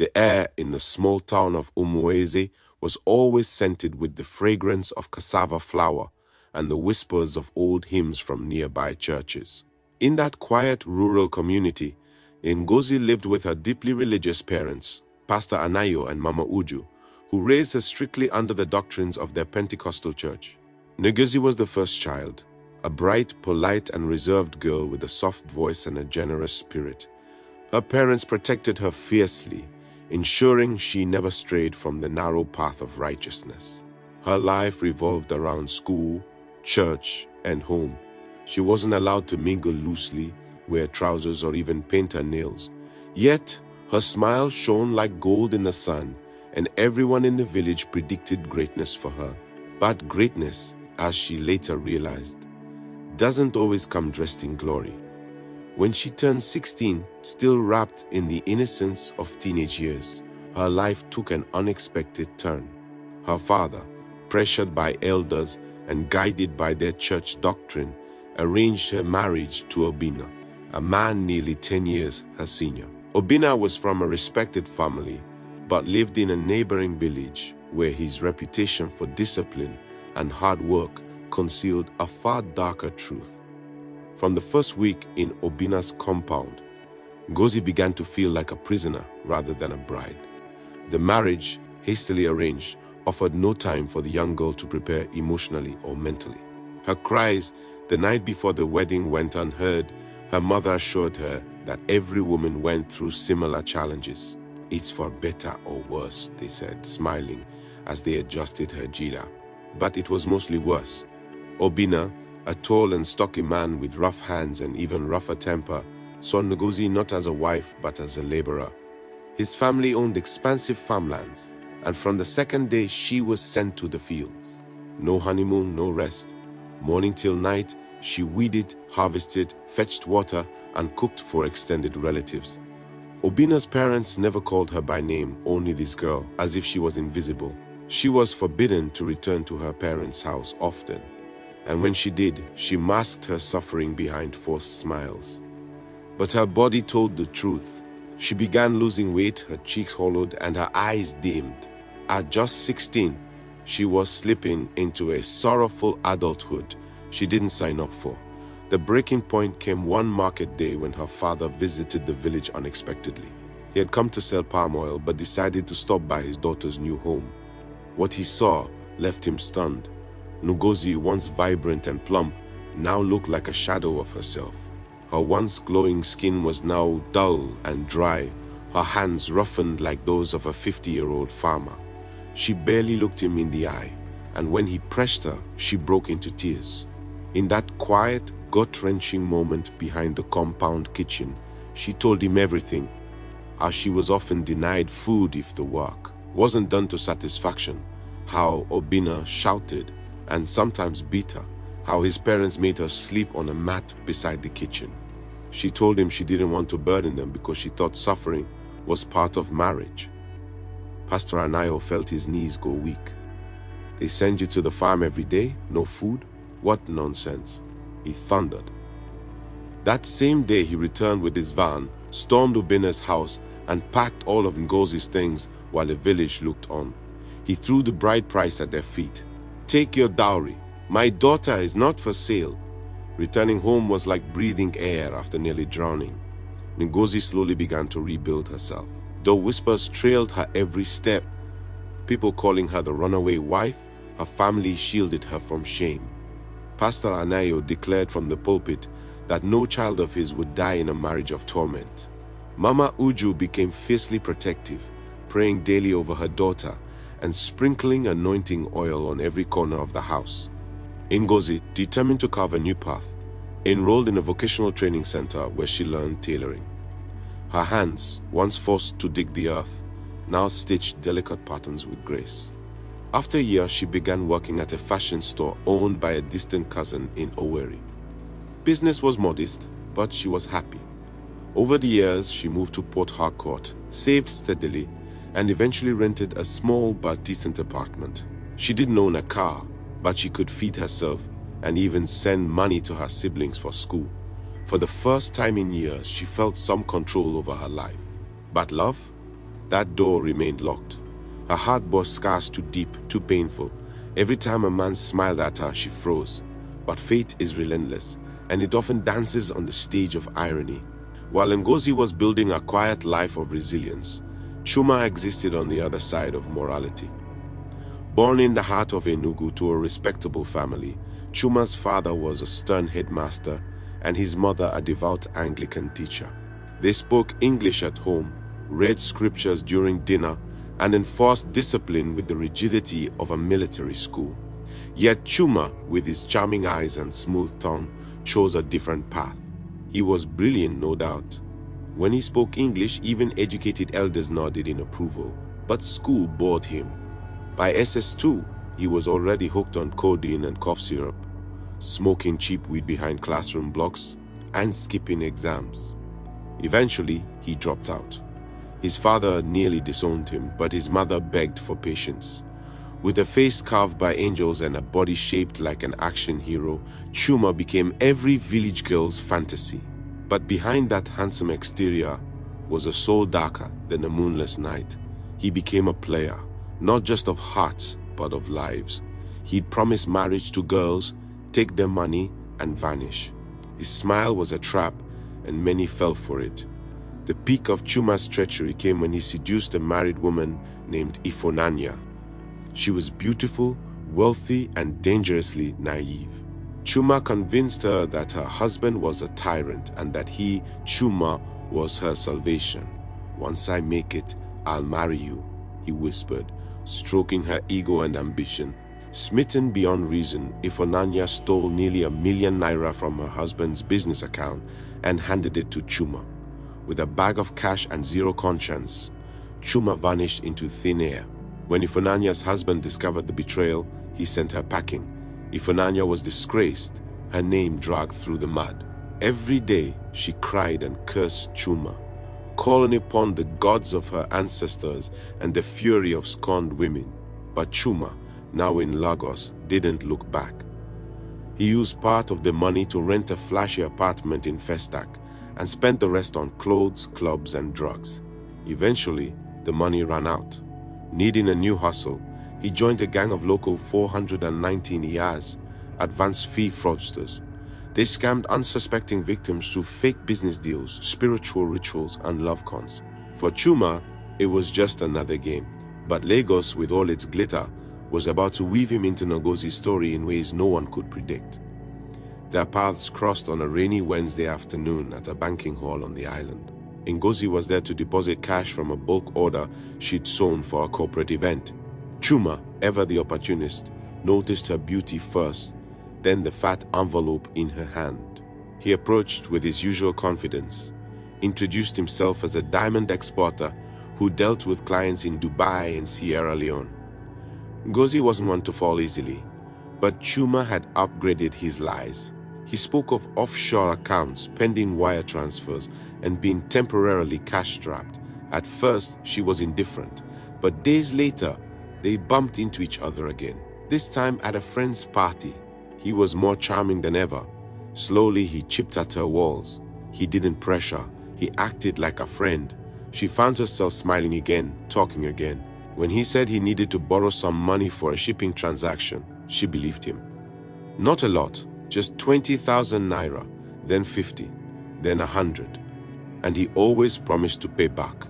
The air in the small town of Ngozi was always scented with the fragrance of cassava flour and the whispers of old hymns from nearby churches. In that quiet rural community, Ngozi lived with her deeply religious parents, Pastor Anayo and Mama Uju, who raised her strictly under the doctrines of their Pentecostal church. Ngozi was the first child, a bright, polite, and reserved girl with a soft voice and a generous spirit. Her parents protected her fiercely, ensuring she never strayed from the narrow path of righteousness. Her life revolved around school, church, and home. She wasn't allowed to mingle loosely, wear trousers, or even paint her nails. Yet, her smile shone like gold in the sun, and everyone in the village predicted greatness for her. But greatness, as she later realized, doesn't always come dressed in glory. When she turned 16, still wrapped in the innocence of teenage years, her life took an unexpected turn. Her father, pressured by elders and guided by their church doctrine, arranged her marriage to Obina, a man nearly 10 years her senior. Obina was from a respected family, but lived in a neighboring village where his reputation for discipline and hard work concealed a far darker truth. From the first week in Obina's compound, Ngozi began to feel like a prisoner rather than a bride. The marriage, hastily arranged, offered no time for the young girl to prepare emotionally or mentally. Her cries the night before the wedding went unheard. Her mother assured her that every woman went through similar challenges. "It's for better or worse," they said, smiling as they adjusted her jira. But it was mostly worse. Obina, a tall and stocky man with rough hands and even rougher temper, saw Ngozi not as a wife but as a laborer. His family owned expansive farmlands, and from the second day she was sent to the fields. No honeymoon, no rest. Morning till night, she weeded, harvested, fetched water, and cooked for extended relatives. Obina's parents never called her by name, only this girl, as if she was invisible. She was forbidden to return to her parents' house often, and when she did, she masked her suffering behind forced smiles. But her body told the truth. She began losing weight, her cheeks hollowed, and her eyes dimmed. At just 16, she was slipping into a sorrowful adulthood she didn't sign up for. The breaking point came one market day when her father visited the village unexpectedly. He had come to sell palm oil but decided to stop by his daughter's new home. What he saw left him stunned. Ngozi, once vibrant and plump, now looked like a shadow of herself. Her once glowing skin was now dull and dry, her hands roughened like those of a 50-year-old farmer. She barely looked him in the eye, and when he pressed her, she broke into tears. In that quiet, gut-wrenching moment behind the compound kitchen, she told him everything. How she was often denied food if the work wasn't done to satisfaction, how Obina shouted and sometimes beat her, how his parents made her sleep on a mat beside the kitchen. She told him she didn't want to burden them because she thought suffering was part of marriage. Pastor Anayo felt his knees go weak. "They send you to the farm every day? No food? What nonsense," he thundered. That same day he returned with his van, stormed Obina's house, and packed all of Ngozi's things while the village looked on. He threw the bride price at their feet. "Take your dowry. My daughter is not for sale." Returning home was like breathing air after nearly drowning. Ngozi slowly began to rebuild herself. Though whispers trailed her every step, people calling her the runaway wife, her family shielded her from shame. Pastor Anayo declared from the pulpit that no child of his would die in a marriage of torment. Mama Uju became fiercely protective, praying daily over her daughter and sprinkling anointing oil on every corner of the house. Ngozi, determined to carve a new path, enrolled in a vocational training center where she learned tailoring. Her hands, once forced to dig the earth, now stitched delicate patterns with grace. After a year, she began working at a fashion store owned by a distant cousin in Owerri. Business was modest, but she was happy. Over the years, she moved to Port Harcourt, saved steadily, and eventually rented a small but decent apartment. She didn't own a car, but she could feed herself and even send money to her siblings for school. For the first time in years, she felt some control over her life. But love? That door remained locked. Her heart bore scars too deep, too painful. Every time a man smiled at her, she froze. But fate is relentless, and it often dances on the stage of irony. While Ngozi was building a quiet life of resilience, Chuma existed on the other side of morality. Born in the heart of Enugu to a respectable family, Chuma's father was a stern headmaster and his mother a devout Anglican teacher. They spoke English at home, read scriptures during dinner, and enforced discipline with the rigidity of a military school. Yet Chuma, with his charming eyes and smooth tongue, chose a different path. He was brilliant, no doubt. When he spoke English, even educated elders nodded in approval, but school bored him. By SS2, he was already hooked on codeine and cough syrup, smoking cheap weed behind classroom blocks, and skipping exams. Eventually, he dropped out. His father nearly disowned him, but his mother begged for patience. With a face carved by angels and a body shaped like an action hero, Chuma became every village girl's fantasy. But behind that handsome exterior was a soul darker than a moonless night. He became a player, not just of hearts, but of lives. He'd promise marriage to girls, take their money, and vanish. His smile was a trap, and many fell for it. The peak of Chuma's treachery came when he seduced a married woman named Ifonanya. She was beautiful, wealthy, and dangerously naive. Chuma convinced her that her husband was a tyrant and that he, Chuma, was her salvation. "Once I make it, I'll marry you," he whispered, stroking her ego and ambition. Smitten beyond reason, Ifonanya stole nearly ₦1 million from her husband's business account and handed it to Chuma. With a bag of cash and zero conscience, Chuma vanished into thin air. When Ifonanya's husband discovered the betrayal, he sent her packing. Ifonanya was disgraced, her name dragged through the mud. Every day, she cried and cursed Chuma, calling upon the gods of her ancestors and the fury of scorned women. But Chuma, now in Lagos, didn't look back. He used part of the money to rent a flashy apartment in Festac and spent the rest on clothes, clubs, and drugs. Eventually, the money ran out. Needing a new hustle, he joined a gang of local 419 IAs, advance fee fraudsters. They scammed unsuspecting victims through fake business deals, spiritual rituals, and love cons. For Chuma, it was just another game. But Lagos, with all its glitter, was about to weave him into Ngozi's story in ways no one could predict. Their paths crossed on a rainy Wednesday afternoon at a banking hall on the island. Ngozi was there to deposit cash from a bulk order she'd sewn for a corporate event. Chuma, ever the opportunist, noticed her beauty first, then the fat envelope in her hand. He approached with his usual confidence, introduced himself as a diamond exporter who dealt with clients in Dubai and Sierra Leone. Ngozi wasn't one to fall easily, but Chuma had upgraded his lies. He spoke of offshore accounts, pending wire transfers, and being temporarily cash-strapped. At first, she was indifferent, but days later, they bumped into each other again, this time at a friend's party. He was more charming than ever. Slowly, he chipped at her walls. He didn't pressure. He acted like a friend. She found herself smiling again, talking again. When he said he needed to borrow some money for a shipping transaction, she believed him. Not a lot, just 20,000 naira, then 50, then 100. And he always promised to pay back.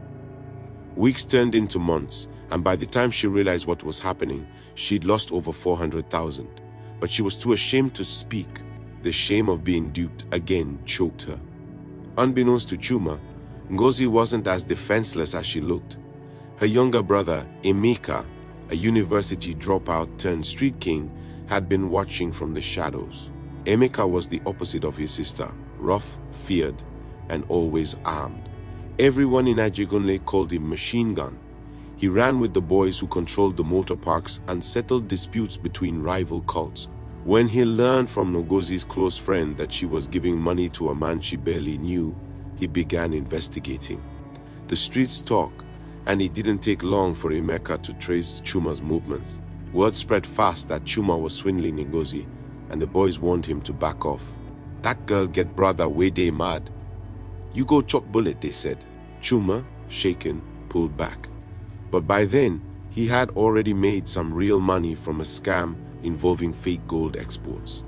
Weeks turned into months, and by the time she realized what was happening, she'd lost over 400,000. But she was too ashamed to speak. The shame of being duped again choked her. Unbeknownst to Chuma, Ngozi wasn't as defenseless as she looked. Her younger brother, Emeka, a university dropout turned street king, had been watching from the shadows. Emeka was the opposite of his sister, rough, feared, and always armed. Everyone in Ajegunle called him Machine Gun. He ran with the boys who controlled the motor parks and settled disputes between rival cults. When he learned from Ngozi's close friend that she was giving money to a man she barely knew, he began investigating. The streets talk, and it didn't take long for Emeka to trace Chuma's movements. Word spread fast that Chuma was swindling Ngozi, and the boys warned him to back off. "That girl get brother way dey mad. You go chop bullet," they said. Chuma, shaken, pulled back. But by then, he had already made some real money from a scam involving fake gold exports.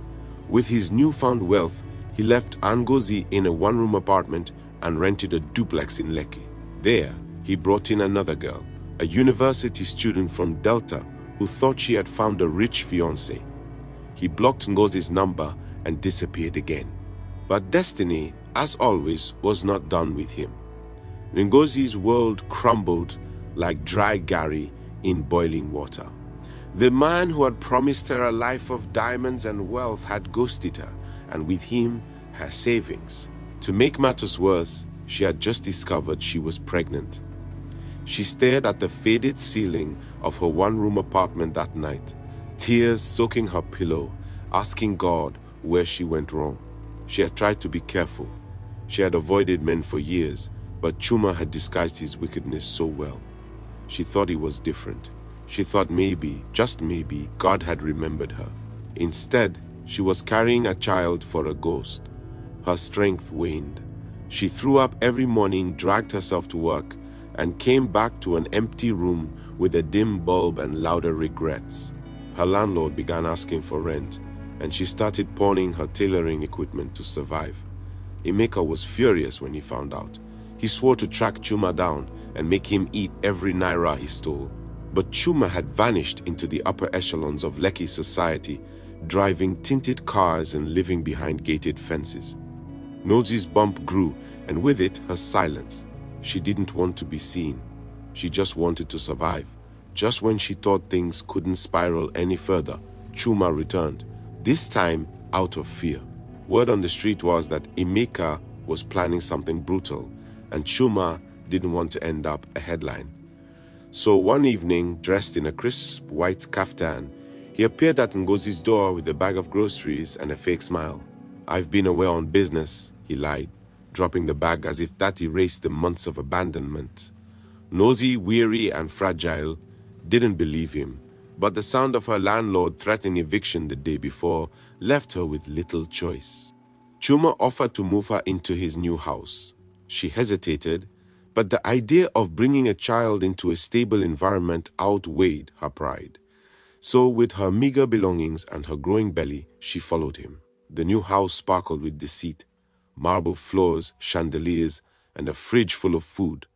With his newfound wealth, he left Ngozi in a one-room apartment and rented a duplex in Lekki. There, he brought in another girl, a university student from Delta who thought she had found a rich fiancé. He blocked Ngozi's number and disappeared again. But destiny, as always, was not done with him. Ngozi's world crumbled like dry gari in boiling water. The man who had promised her a life of diamonds and wealth had ghosted her, and with him, her savings. To make matters worse, she had just discovered she was pregnant. She stared at the faded ceiling of her one-room apartment that night, tears soaking her pillow, asking God where she went wrong. She had tried to be careful. She had avoided men for years, but Chuma had disguised his wickedness so well. She thought he was different. She thought maybe, just maybe, God had remembered her. Instead, she was carrying a child for a ghost. Her strength waned. She threw up every morning, dragged herself to work, and came back to an empty room with a dim bulb and louder regrets. Her landlord began asking for rent, and she started pawning her tailoring equipment to survive. Emeka was furious when he found out. He swore to track Chuma down and make him eat every naira he stole. But Chuma had vanished into the upper echelons of Lekki society, driving tinted cars and living behind gated fences. Ngozi's bump grew, and with it, her silence. She didn't want to be seen. She just wanted to survive. Just when she thought things couldn't spiral any further, Chuma returned, this time out of fear. Word on the street was that Emeka was planning something brutal, and Chuma didn't want to end up a headline. So one evening, dressed in a crisp white kaftan, he appeared at Ngozi's door with a bag of groceries and a fake smile. "I've been away on business," he lied, dropping the bag as if that erased the months of abandonment. Ngozi, weary and fragile, didn't believe him, but the sound of her landlord threatening eviction the day before left her with little choice. Chuma offered to move her into his new house. She hesitated, but the idea of bringing a child into a stable environment outweighed her pride. So with her meager belongings and her growing belly, she followed him. The new house sparkled with deceit, marble floors, chandeliers, and a fridge full of food.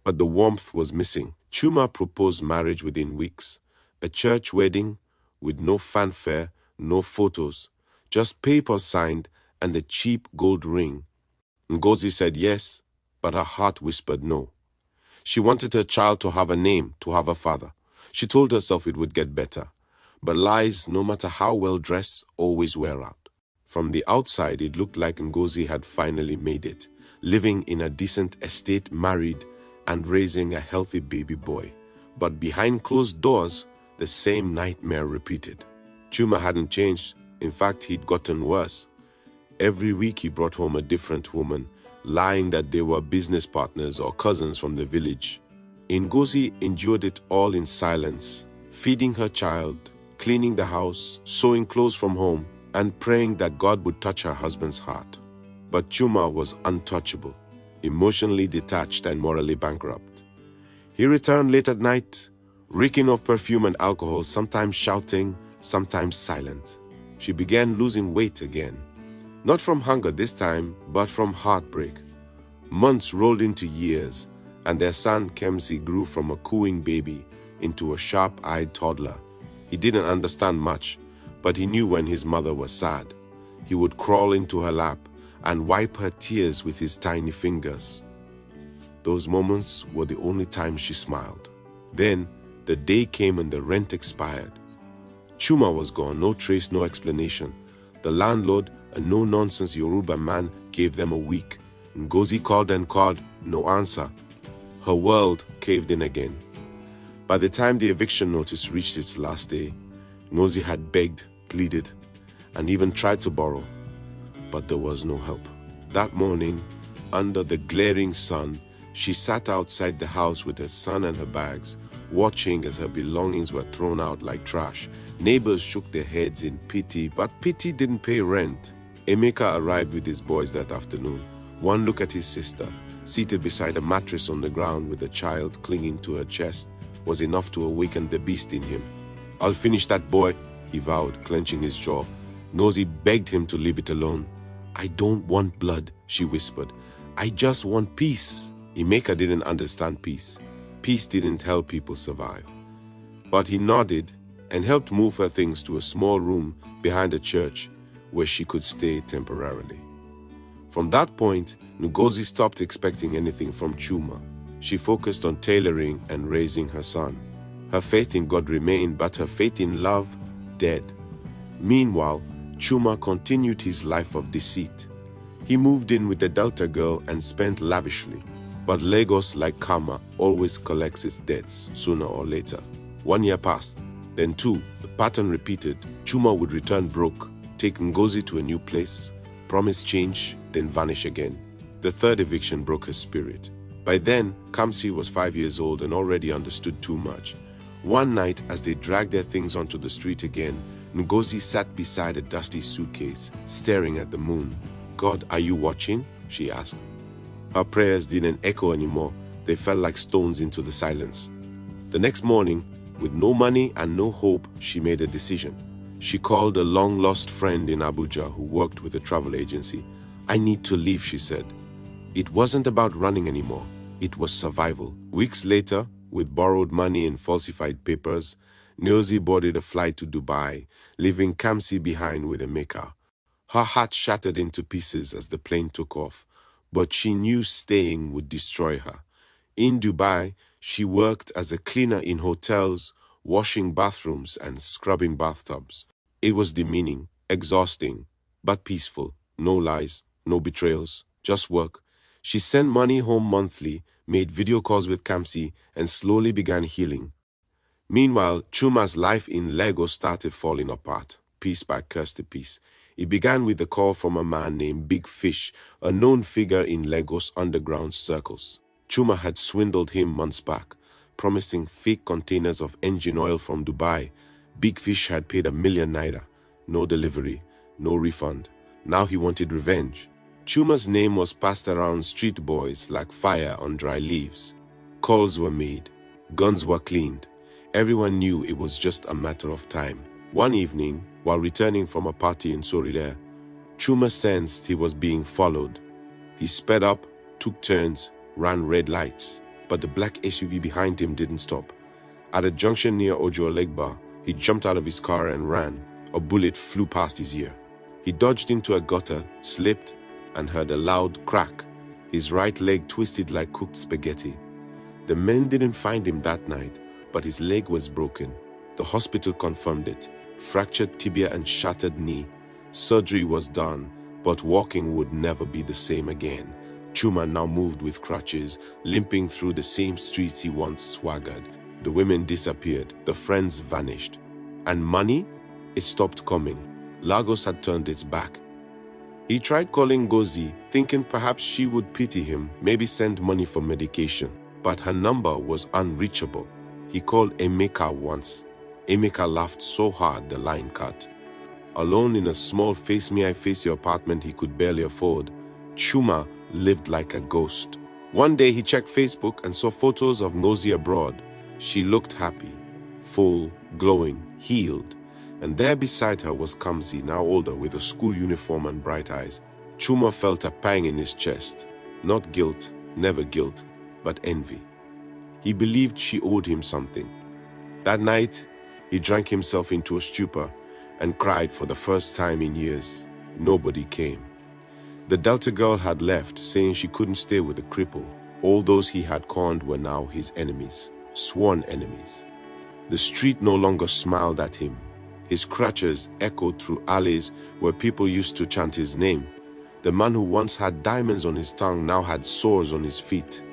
But the warmth was missing. Chuma proposed marriage within weeks. A church wedding with no fanfare, no photos, just papers signed and a cheap gold ring. Ngozi said yes, but her heart whispered no. She wanted her child to have a name, to have a father. She told herself it would get better. But lies, no matter how well dressed, always wear out. From the outside, it looked like Ngozi had finally made it, living in a decent estate, married, and raising a healthy baby boy. But behind closed doors, the same nightmare repeated. Chuma hadn't changed. In fact, he'd gotten worse. Every week he brought home a different woman, lying that they were business partners or cousins from the village. Ngozi endured it all in silence, feeding her child, cleaning the house, sewing clothes from home, and praying that God would touch her husband's heart. But Chuma was untouchable, emotionally detached and morally bankrupt. He returned late at night, reeking of perfume and alcohol, sometimes shouting, sometimes silent. She began losing weight again. Not from hunger this time, but from heartbreak. Months rolled into years, and their son Kemsi grew from a cooing baby into a sharp-eyed toddler. He didn't understand much, but he knew when his mother was sad. He would crawl into her lap and wipe her tears with his tiny fingers. Those moments were the only time she smiled. Then, the day came when the rent expired. Chuma was gone, no trace, no explanation. The landlord, a no-nonsense Yoruba man, gave them a week. Ngozi called and called, no answer. Her world caved in again. By the time the eviction notice reached its last day, Ngozi had begged, pleaded, and even tried to borrow. But there was no help. That morning, under the glaring sun, she sat outside the house with her son and her bags, watching as her belongings were thrown out like trash. Neighbors shook their heads in pity, but pity didn't pay rent. Emeka arrived with his boys that afternoon. One look at his sister, seated beside a mattress on the ground with a child clinging to her chest, was enough to awaken the beast in him. "I'll finish that boy," he vowed, clenching his jaw. Ngozi begged him to leave it alone. "I don't want blood," she whispered. "I just want peace." Emeka didn't understand peace. Peace didn't help people survive. But he nodded and helped move her things to a small room behind the church where she could stay temporarily. From that point, Ngozi stopped expecting anything from Chuma. She focused on tailoring and raising her son. Her faith in God remained, but her faith in love, dead. Meanwhile, Chuma continued his life of deceit. He moved in with the Delta girl and spent lavishly. But Lagos, like karma, always collects its debts sooner or later. 1 year passed, then 2. The pattern repeated. Chuma would return broke, take Ngozi to a new place, promise change, then vanish again. The third eviction broke her spirit. By then, Kamsi was 5 years old and already understood too much. One night, as they dragged their things onto the street again, Ngozi sat beside a dusty suitcase, staring at the moon. "God, are you watching?" she asked. Her prayers didn't echo anymore. They fell like stones into the silence. The next morning, with no money and no hope, she made a decision. She called a long-lost friend in Abuja who worked with a travel agency. "I need to leave," she said. It wasn't about running anymore. It was survival. Weeks later, with borrowed money and falsified papers, Ngozi boarded a flight to Dubai, leaving Kamsi behind with Emeka. Her heart shattered into pieces as the plane took off, but she knew staying would destroy her. In Dubai, she worked as a cleaner in hotels, washing bathrooms and scrubbing bathtubs. It was demeaning, exhausting, but peaceful. No lies, no betrayals, just work. She sent money home monthly, made video calls with Kamsi, and slowly began healing. Meanwhile, Chuma's life in Lagos started falling apart, piece by piece. It began with a call from a man named Big Fish, a known figure in Lagos underground circles. Chuma had swindled him months back, promising fake containers of engine oil from Dubai. Big Fish had paid 1 million naira. No delivery, no refund. Now he wanted revenge. Chuma's name was passed around street boys like fire on dry leaves. Calls were made. Guns were cleaned. Everyone knew it was just a matter of time. One evening, while returning from a party in Sorile, Chuma sensed he was being followed. He sped up, took turns, ran red lights, but the black SUV behind him didn't stop. At a junction near Ojo Legba, he jumped out of his car and ran. A bullet flew past his ear. He dodged into a gutter, slipped, and heard a loud crack. His right leg twisted like cooked spaghetti. The men didn't find him that night, but his leg was broken. The hospital confirmed it. Fractured tibia and shattered knee. Surgery was done, but walking would never be the same again. Chuma now moved with crutches, limping through the same streets he once swaggered. The women disappeared, the friends vanished. And money? It stopped coming. Lagos had turned its back. He tried calling Ngozi, thinking perhaps she would pity him, maybe send money for medication. But her number was unreachable. He called Emeka once. Emeka laughed so hard the line cut. Alone in a small face-me-I-face-you apartment he could barely afford, Chuma lived like a ghost. One day he checked Facebook and saw photos of Ngozi abroad. She looked happy, full, glowing, healed. And there beside her was Kamsi, now older, with a school uniform and bright eyes. Chuma felt a pang in his chest. Not guilt, never guilt, but envy. He believed she owed him something. That night, he drank himself into a stupor and cried for the first time in years. Nobody came. The Delta girl had left, saying she couldn't stay with the cripple. All those he had conned were now his enemies, sworn enemies. The street no longer smiled at him. His crutches echoed through alleys where people used to chant his name. The man who once had diamonds on his tongue now had sores on his feet.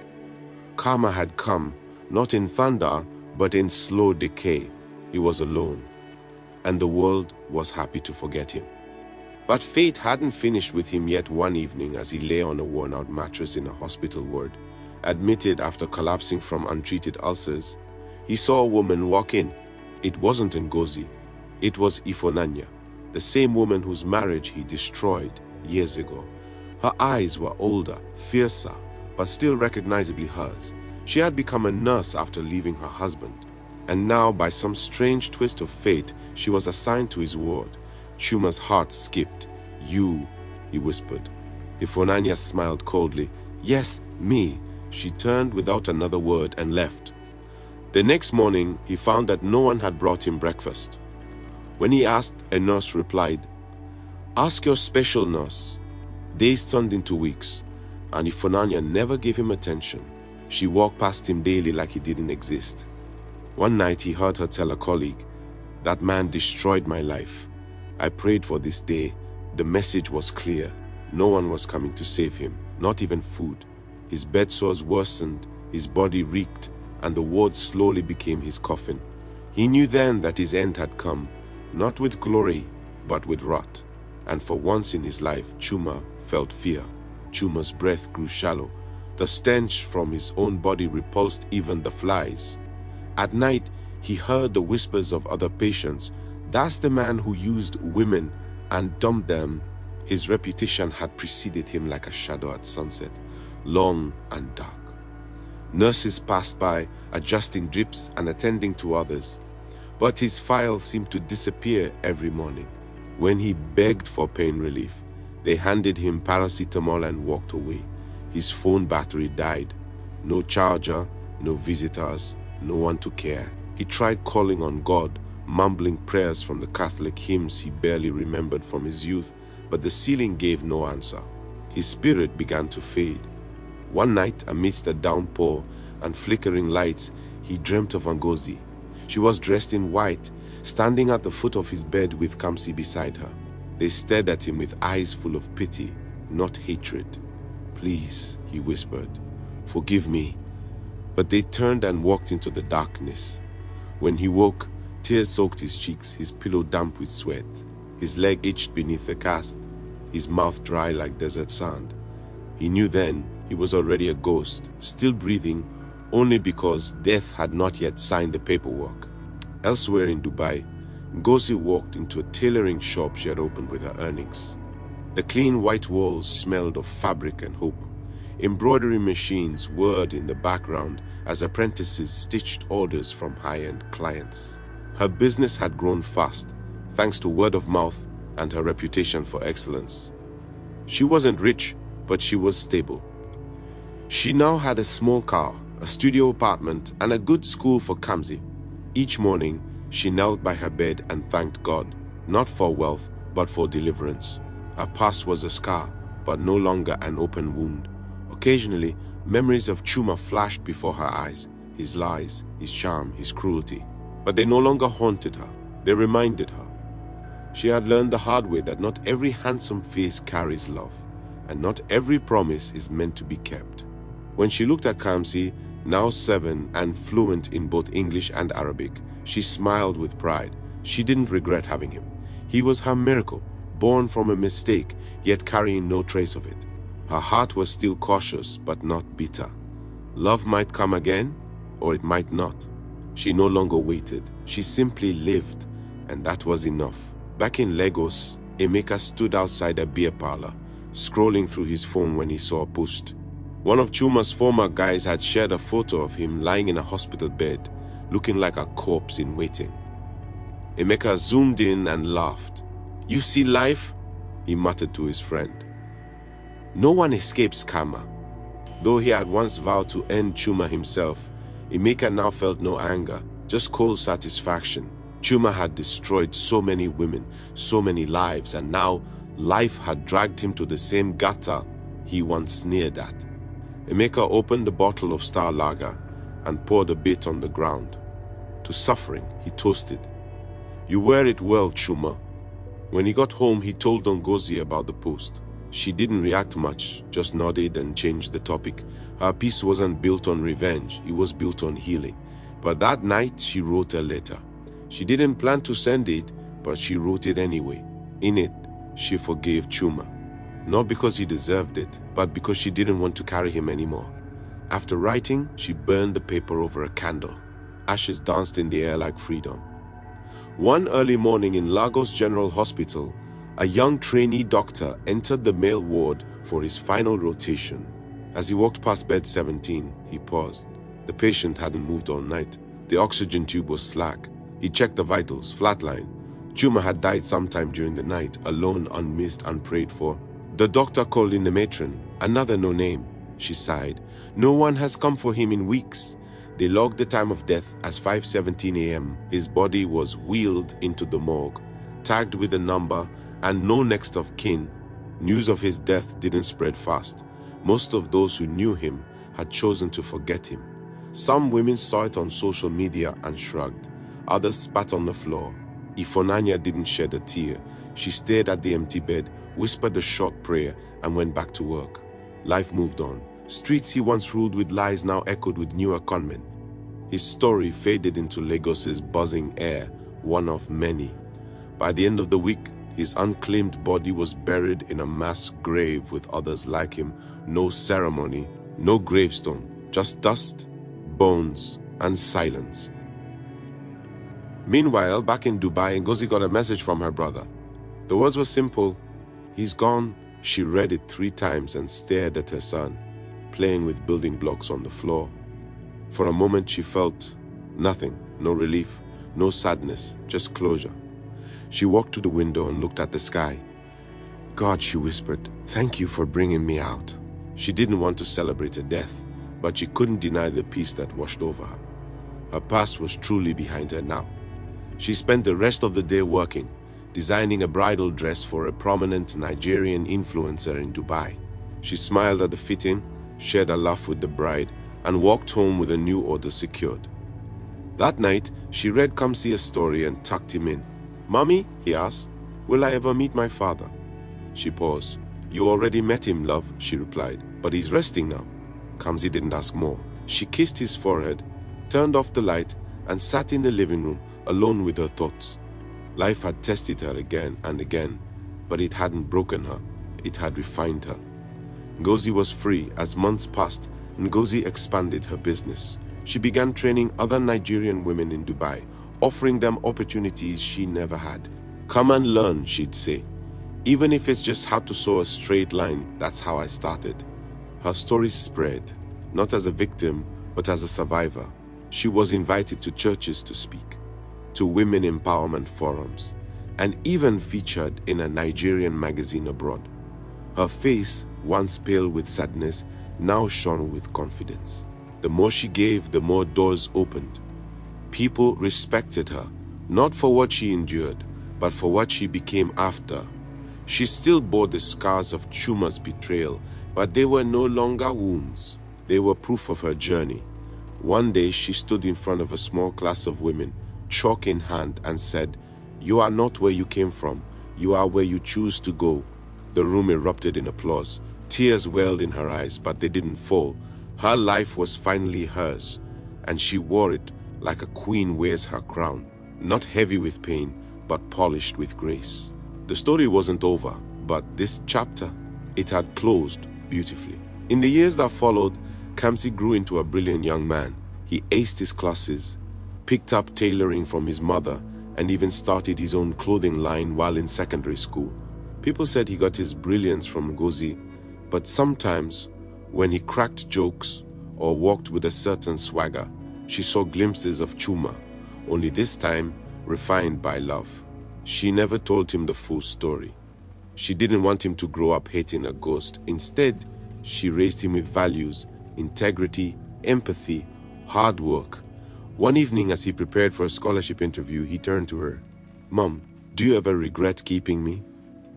Karma had come, not in thunder, but in slow decay. He was alone, and the world was happy to forget him. But fate hadn't finished with him yet. One evening, as he lay on a worn-out mattress in a hospital ward, admitted after collapsing from untreated ulcers, he saw a woman walk in. It wasn't Ngozi. It was Ifonanya, the same woman whose marriage he destroyed years ago. Her eyes were older, fiercer, but still recognizably hers. She had become a nurse after leaving her husband, and now, by some strange twist of fate, she was assigned to his ward. Chuma's heart skipped. "You," he whispered. Ifunanya smiled coldly. "Yes, me." She turned without another word and left. The next morning, he found that no one had brought him breakfast. When he asked, a nurse replied, "Ask your special nurse." Days turned into weeks, and Ifunanya never gave him attention. She walked past him daily like he didn't exist. One night he heard her tell a colleague, "That man destroyed my life. I prayed for this day. The message was clear. No one was coming to save him, not even food. His bed sores worsened, his body reeked, and the ward slowly became his coffin." He knew then that his end had come, not with glory, but with rot. And for once in his life, Chuma felt fear. Chuma's breath grew shallow. The stench from his own body repulsed even the flies. At night, he heard the whispers of other patients. "That's the man who used women and dumped them." His reputation had preceded him like a shadow at sunset, long and dark. Nurses passed by, adjusting drips and attending to others. But his file seemed to disappear every morning. When he begged for pain relief, they handed him paracetamol and walked away. His phone battery died. No charger, no visitors, no one to care. He tried calling on God, mumbling prayers from the Catholic hymns he barely remembered from his youth, but the ceiling gave no answer. His spirit began to fade. One night, amidst a downpour and flickering lights, he dreamt of Ngozi. She was dressed in white, standing at the foot of his bed with Kamsi beside her. They stared at him with eyes full of pity, not hatred. "Please," he whispered, "forgive me." But they turned and walked into the darkness. When he woke, tears soaked his cheeks, his pillow damp with sweat. His leg itched beneath the cast, his mouth dry like desert sand. He knew then he was already a ghost, still breathing, only because death had not yet signed the paperwork. Elsewhere in Dubai, Ngozi walked into a tailoring shop she had opened with her earnings. The clean white walls smelled of fabric and hope. Embroidery machines whirred in the background as apprentices stitched orders from high-end clients. Her business had grown fast, thanks to word of mouth and her reputation for excellence. She wasn't rich, but she was stable. She now had a small car, a studio apartment, and a good school for Kamsi. Each morning, she knelt by her bed and thanked God, not for wealth, but for deliverance. Her past was a scar, but no longer an open wound. Occasionally, memories of Chuma flashed before her eyes, his lies, his charm, his cruelty. But they no longer haunted her, they reminded her. She had learned the hard way that not every handsome face carries love, and not every promise is meant to be kept. When she looked at Kamsi, now 7 and fluent in both English and Arabic, she smiled with pride. She didn't regret having him. He was her miracle, born from a mistake, yet carrying no trace of it. Her heart was still cautious, but not bitter. Love might come again, or it might not. She no longer waited. She simply lived, and that was enough. Back in Lagos, Emeka stood outside a beer parlor, scrolling through his phone when he saw a post. One of Chuma's former guys had shared a photo of him lying in a hospital bed, looking like a corpse in waiting. Emeka zoomed in and laughed. "You see life?" he muttered to his friend. No one escapes karma. Though he had once vowed to end Chuma himself, Emeka now felt no anger, just cold satisfaction. Chuma had destroyed so many women, so many lives, and now life had dragged him to the same gutter he once sneered at. Emeka opened a bottle of Star Lager and poured a bit on the ground. To suffering, he toasted. "You wear it well, Chuma." When he got home, he told Ngozi about the post. She didn't react much, just nodded and changed the topic. Her piece wasn't built on revenge, it was built on healing. But that night, she wrote a letter. She didn't plan to send it, but she wrote it anyway. In it, she forgave Chuma. Not because he deserved it, but because she didn't want to carry him anymore. After writing, she burned the paper over a candle. Ashes danced in the air like freedom. One early morning in Lagos General Hospital, a young trainee doctor entered the male ward for his final rotation. As he walked past bed 17, he paused. The patient hadn't moved all night. The oxygen tube was slack. He checked the vitals, flatline. Chuma had died sometime during the night, alone, unmissed, unprayed for. The doctor called in the matron, another no name. She sighed. No one has come for him in weeks. They logged the time of death as 5:17 a.m. His body was wheeled into the morgue, tagged with a number and no next of kin. News of his death didn't spread fast. Most of those who knew him had chosen to forget him. Some women saw it on social media and shrugged. Others spat on the floor. Ifonanya didn't shed a tear. She stared at the empty bed, whispered a short prayer, and went back to work. Life moved on. Streets he once ruled with lies now echoed with newer conmen. His story faded into Lagos's buzzing air, one of many. By the end of the week, his unclaimed body was buried in a mass grave with others like him. No ceremony, no gravestone, just dust, bones, and silence. Meanwhile, back in Dubai, Ngozi got a message from her brother. The words were simple. He's gone. She read it 3 times and stared at her son, playing with building blocks on the floor. For a moment, she felt nothing, no relief, no sadness, just closure. She walked to the window and looked at the sky. God, she whispered, thank you for bringing me out. She didn't want to celebrate a death, but she couldn't deny the peace that washed over her. Her past was truly behind her now. She spent the rest of the day working, designing a bridal dress for a prominent Nigerian influencer in Dubai. She smiled at the fitting, shared a laugh with the bride, and walked home with a new order secured. That night, she read Kamsi a story and tucked him in. Mommy, he asked, will I ever meet my father? She paused. You already met him, love, she replied, but he's resting now. Kamsi didn't ask more. She kissed his forehead, turned off the light, and sat in the living room, alone with her thoughts. Life had tested her again and again, but it hadn't broken her. It had refined her. Ngozi was free. As months passed, Ngozi expanded her business. She began training other Nigerian women in Dubai, offering them opportunities she never had. Come and learn, she'd say. Even if it's just how to sew a straight line, that's how I started. Her story spread, not as a victim, but as a survivor. She was invited to churches to speak, to women empowerment forums, and even featured in a Nigerian magazine abroad. Her face, once pale with sadness, now shone with confidence. The more she gave, the more doors opened. People respected her, not for what she endured, but for what she became after. She still bore the scars of Chuma's betrayal, but they were no longer wounds. They were proof of her journey. One day she stood in front of a small class of women, chalk in hand, and said, "You are not where you came from. You are where you choose to go." The room erupted in applause. Tears welled in her eyes, but they didn't fall. Her life was finally hers, and she wore it like a queen wears her crown, not heavy with pain, but polished with grace. The story wasn't over, but this chapter, it had closed beautifully. In the years that followed, Kamsi grew into a brilliant young man. He aced his classes, picked up tailoring from his mother, and even started his own clothing line while in secondary school. People said he got his brilliance from Ngozi, but sometimes, when he cracked jokes or walked with a certain swagger, she saw glimpses of Chuma, only this time refined by love. She never told him the full story. She didn't want him to grow up hating a ghost. Instead, she raised him with values, integrity, empathy, hard work. One evening, as he prepared for a scholarship interview, he turned to her. "Mom, do you ever regret keeping me?"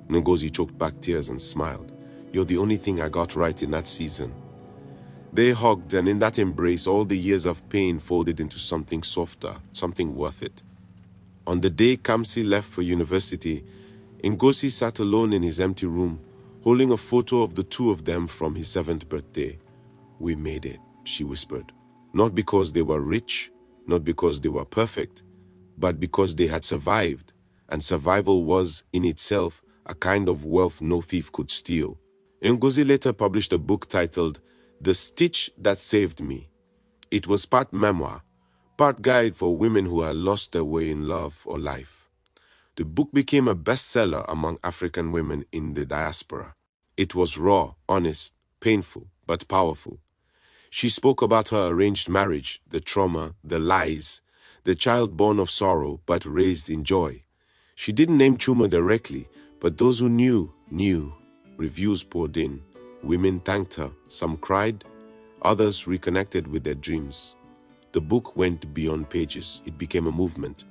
Ngozi choked back tears and smiled. "You're the only thing I got right in that season." They hugged, and in that embrace, all the years of pain folded into something softer, something worth it. On the day Kamsi left for university, Ngozi sat alone in his empty room, holding a photo of the two of them from his 7th birthday. "We made it," she whispered. Not because they were rich, not because they were perfect, but because they had survived, and survival was, in itself, a kind of wealth no thief could steal. Ngozi later published a book titled The Stitch That Saved Me. It was part memoir, part guide for women who had lost their way in love or life. The book became a bestseller among African women in the diaspora. It was raw, honest, painful, but powerful. She spoke about her arranged marriage, the trauma, the lies, the child born of sorrow but raised in joy. She didn't name Chuma directly, but those who knew, knew. Reviews poured in. Women thanked her. Some cried. Others reconnected with their dreams. The book went beyond pages. It became a movement.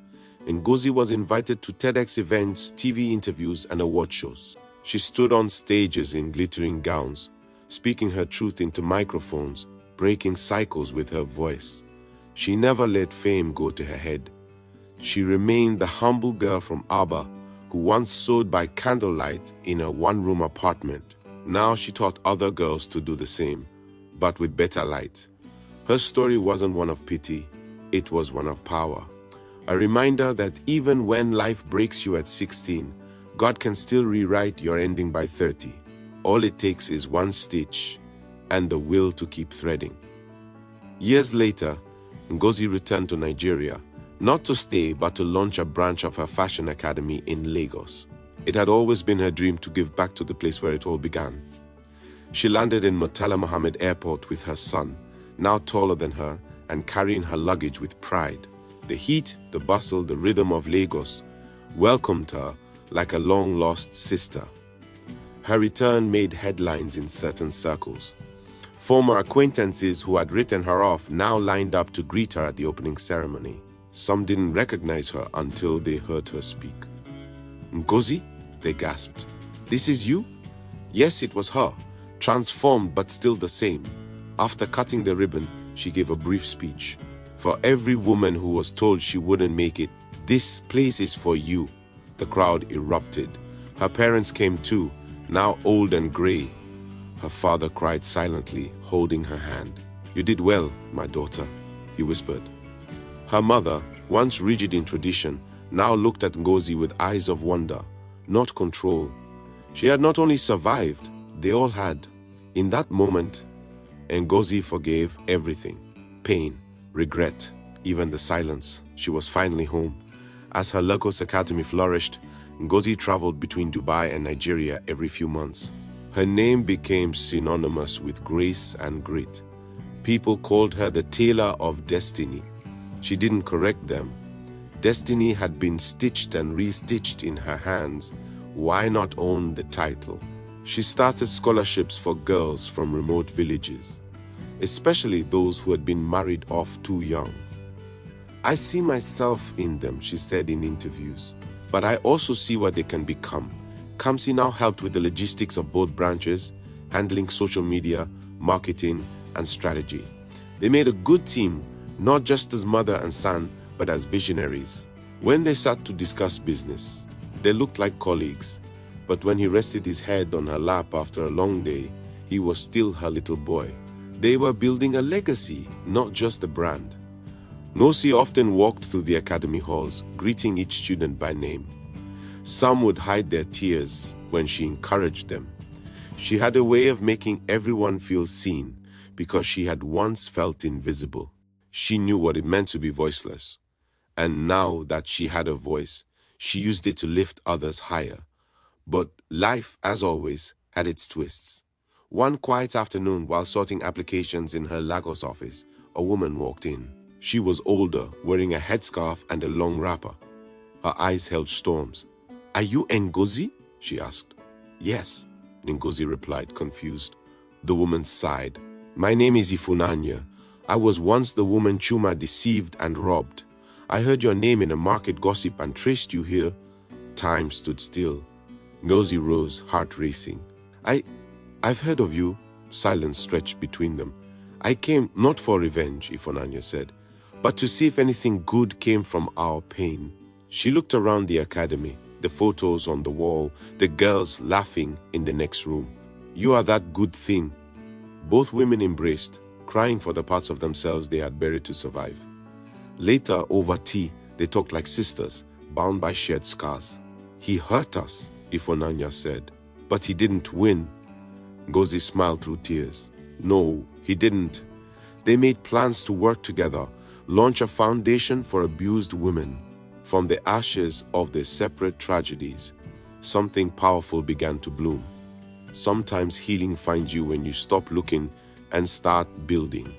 Ngozi was invited to TEDx events, TV interviews, and award shows. She stood on stages in glittering gowns, speaking her truth into microphones, breaking cycles with her voice. She never let fame go to her head. She remained the humble girl from Aba who once sewed by candlelight in a one-room apartment. Now she taught other girls to do the same, but with better light. Her story wasn't one of pity, it was one of power. A reminder that even when life breaks you at 16, God can still rewrite your ending by 30. All it takes is one stitch and the will to keep threading. Years later, Ngozi returned to Nigeria, not to stay but to launch a branch of her fashion academy in Lagos. It had always been her dream to give back to the place where it all began. She landed in Murtala Mohammed Airport with her son, now taller than her, and carrying her luggage with pride. The heat, the bustle, the rhythm of Lagos welcomed her like a long-lost sister. Her return made headlines in certain circles. Former acquaintances who had written her off now lined up to greet her at the opening ceremony. Some didn't recognize her until they heard her speak. "Ngozi?" they gasped. "This is you?" Yes, it was her, transformed but still the same. After cutting the ribbon, she gave a brief speech. For every woman who was told she wouldn't make it, "This place is for you." The crowd erupted. Her parents came too, now old and gray. Her father cried silently, holding her hand. "You did well, my daughter," he whispered. Her mother, once rigid in tradition, now looked at Ngozi with eyes of wonder, not control. She had not only survived, they all had. In that moment, Ngozi forgave everything. Pain, regret, even the silence. She was finally home. As her Lagos Academy flourished, Ngozi traveled between Dubai and Nigeria every few months. Her name became synonymous with grace and grit. People called her the tailor of destiny. She didn't correct them. Destiny had been stitched and restitched in her hands. Why not own the title? She started scholarships for girls from remote villages, especially those who had been married off too young. "I see myself in them," she said in interviews, "but I also see what they can become." Kamsi now helped with the logistics of both branches, handling social media, marketing, and strategy. They made a good team, not just as mother and son, but as visionaries. When they sat to discuss business, they looked like colleagues, but when he rested his head on her lap after a long day, he was still her little boy. They were building a legacy, not just a brand. Ngozi often walked through the academy halls, greeting each student by name. Some would hide their tears when she encouraged them. She had a way of making everyone feel seen because she had once felt invisible. She knew what it meant to be voiceless. And now that she had a voice, she used it to lift others higher. But life, as always, had its twists. One quiet afternoon, while sorting applications in her Lagos office, a woman walked in. She was older, wearing a headscarf and a long wrapper. Her eyes held storms. "Are you Ngozi?" she asked. "Yes," Ngozi replied, confused. The woman sighed. "My name is Ifunanya. I was once the woman Chuma deceived and robbed. I heard your name in a market gossip and traced you here." Time stood still. Ngozi rose, heart racing. I've heard of you." Silence stretched between them. "I came not for revenge," Ifunanya said, "but to see if anything good came from our pain." She looked around the academy, the photos on the wall, the girls laughing in the next room. "You are that good thing." Both women embraced, crying for the parts of themselves they had buried to survive. Later, over tea, they talked like sisters, bound by shared scars. "He hurt us," Ifunanya said, "but he didn't win." Ngozi smiled through tears. "No, he didn't. They made plans to work together, launch a foundation for abused women. From the ashes of their separate tragedies, something powerful began to bloom. Sometimes healing finds you when you stop looking and start building.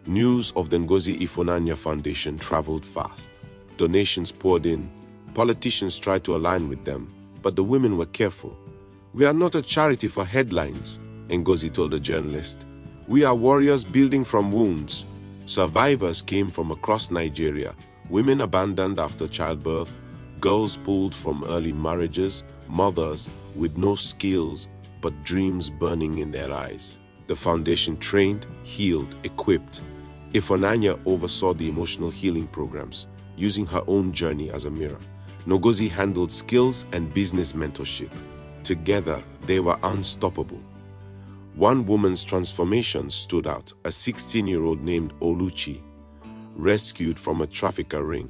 News of the Ngozi Ifunanya Foundation traveled fast. Donations poured in. Politicians tried to align with them, but the women were careful. "We are not a charity for headlines," Ngozi told a journalist. "We are warriors building from wounds." Survivors came from across Nigeria, women abandoned after childbirth, girls pulled from early marriages, mothers with no skills but dreams burning in their eyes. The foundation trained, healed, equipped. Ifunanya oversaw the emotional healing programs, using her own journey as a mirror. Ngozi handled skills and business mentorship. Together, they were unstoppable. One woman's transformation stood out, a 16-year-old named Oluchi, rescued from a trafficker ring.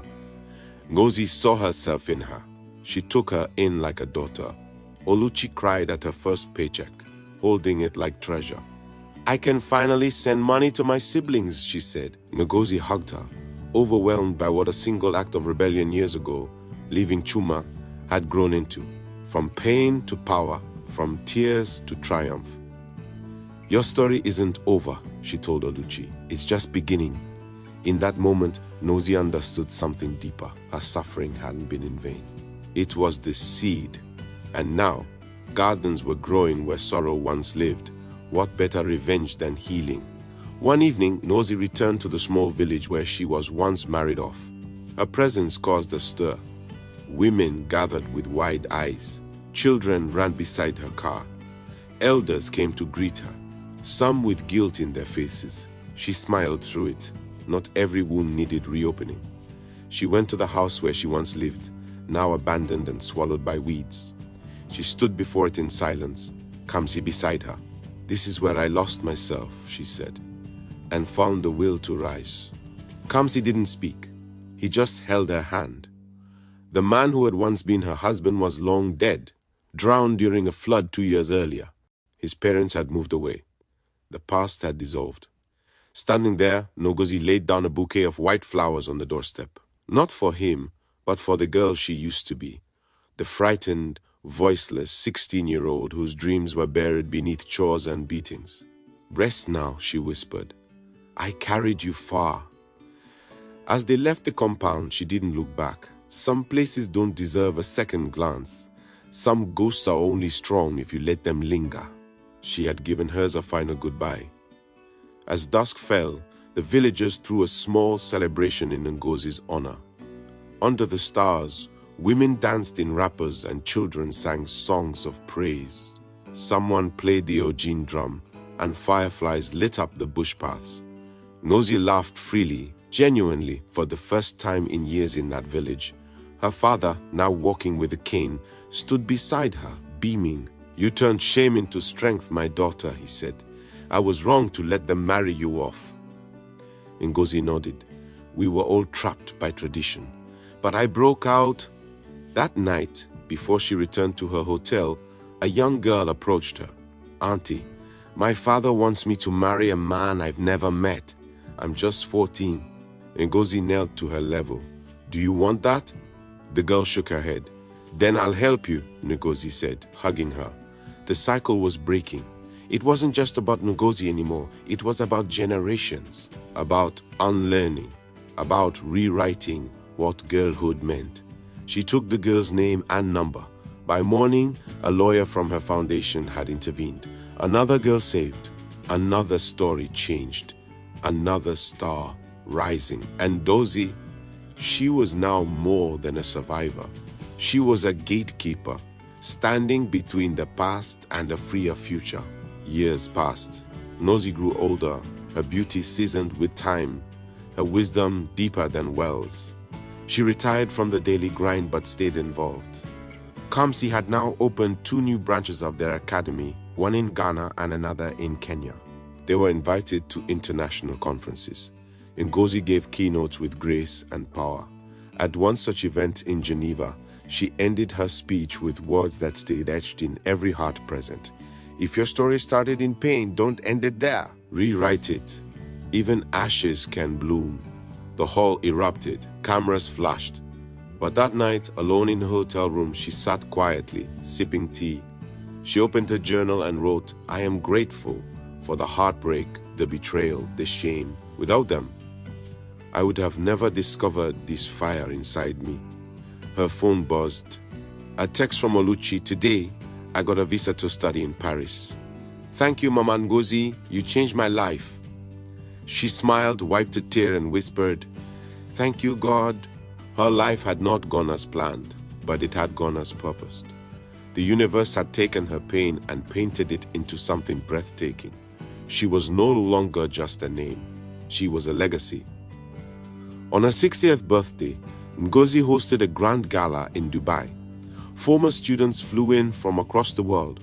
Ngozi saw herself in her. She took her in like a daughter. Oluchi cried at her first paycheck, holding it like treasure. "I can finally send money to my siblings," she said. Ngozi hugged her, overwhelmed by what a single act of rebellion years ago, leaving Chuma, had grown into. From pain to power, from tears to triumph. "Your story isn't over," she told Oluchi. "It's just beginning." In that moment, Ngozi understood something deeper. Her suffering hadn't been in vain. It was the seed. And now, gardens were growing where sorrow once lived. What better revenge than healing? One evening, Ngozi returned to the small village where she was once married off. Her presence caused a stir. Women gathered with wide eyes. Children ran beside her car. Elders came to greet her, some with guilt in their faces. She smiled through it. Not every wound needed reopening. She went to the house where she once lived, now abandoned and swallowed by weeds. She stood before it in silence, Kamsi beside her. "This is where I lost myself," she said, and found the will to rise. Kamsi didn't speak. He just held her hand. The man who had once been her husband was long dead, drowned during a flood 2 years earlier. His parents had moved away. The past had dissolved. Standing there, Ngozi laid down a bouquet of white flowers on the doorstep. Not for him, but for the girl she used to be. The frightened, voiceless 16-year-old whose dreams were buried beneath chores and beatings. "Rest now," she whispered. "I carried you far." As they left the compound, she didn't look back. Some places don't deserve a second glance. Some ghosts are only strong if you let them linger. She had given hers a final goodbye. As dusk fell, the villagers threw a small celebration in Ngozi's honor. Under the stars, women danced in wrappers and children sang songs of praise. Someone played the ojin drum, and fireflies lit up the bush paths. Ngozi laughed freely, genuinely, for the first time in years in that village. Her father, now walking with a cane, stood beside her, beaming. "You turned shame into strength, my daughter," he said. "I was wrong to let them marry you off." Ngozi nodded. "We were all trapped by tradition. But I broke out." That night, before she returned to her hotel, a young girl approached her. "Auntie, my father wants me to marry a man I've never met. I'm just 14. Ngozi knelt to her level. "Do you want that?" The girl shook her head. "Then I'll help you," Ngozi said, hugging her. The cycle was breaking. It wasn't just about Ngozi anymore. It was about generations, about unlearning, about rewriting what girlhood meant. She took the girl's name and number. By morning, a lawyer from her foundation had intervened. Another girl saved. Another story changed. Another star rising. And Dozie, she was now more than a survivor. She was a gatekeeper, standing between the past and a freer future. Years passed. Ngozi grew older, her beauty seasoned with time, her wisdom deeper than wells. She retired from the daily grind but stayed involved. Kamsi had now opened 2 new branches of their academy, one in Ghana and another in Kenya. They were invited to international conferences. Ngozi gave keynotes with grace and power. At one such event in Geneva, she ended her speech with words that stayed etched in every heart present. "If your story started in pain, don't end it there. Rewrite it. Even ashes can bloom." The hall erupted, cameras flashed. But that night, alone in her hotel room, she sat quietly, sipping tea. She opened her journal and wrote, "I am grateful for the heartbreak, the betrayal, the shame. Without them, I would have never discovered this fire inside me. Her phone buzzed. A text from Oluchi: "Today, I got a visa to study in Paris. Thank you, Mama Ngozi, you changed my life." She smiled, wiped a tear, and whispered, "Thank you, God." Her life had not gone as planned, but it had gone as purposed. The universe had taken her pain and painted it into something breathtaking. She was no longer just a name. She was a legacy. On her 60th birthday, Ngozi hosted a grand gala in Dubai. Former students flew in from across the world: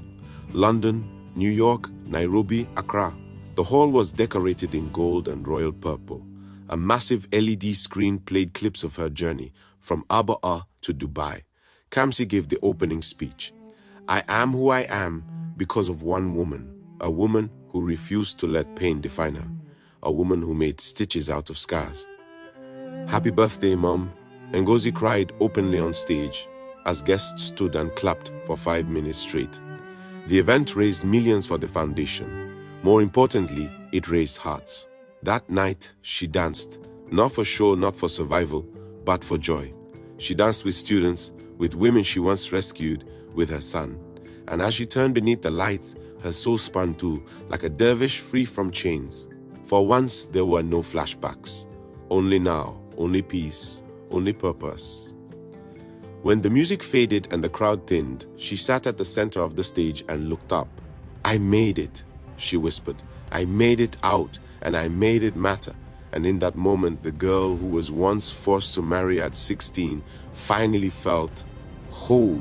London, New York, Nairobi, Accra. The hall was decorated in gold and royal purple. A massive LED screen played clips of her journey from Abaa to Dubai. Kamsi gave the opening speech. "I am who I am because of one woman, a woman who refused to let pain define her, a woman who made stitches out of scars." "Happy birthday, Mom," Ngozi cried openly on stage as guests stood and clapped for 5 minutes straight. The event raised millions for the foundation. More importantly, it raised hearts. That night, she danced, not for show, not for survival, but for joy. She danced with students, with women she once rescued, with her son. And as she turned beneath the lights, her soul spun too, like a dervish free from chains. For once, there were no flashbacks. Only now, only peace, only purpose. When the music faded and the crowd thinned, she sat at the center of the stage and looked up. "I made it," she whispered. "I made it out, and I made it matter." And in that moment, the girl who was once forced to marry at 16 finally felt whole.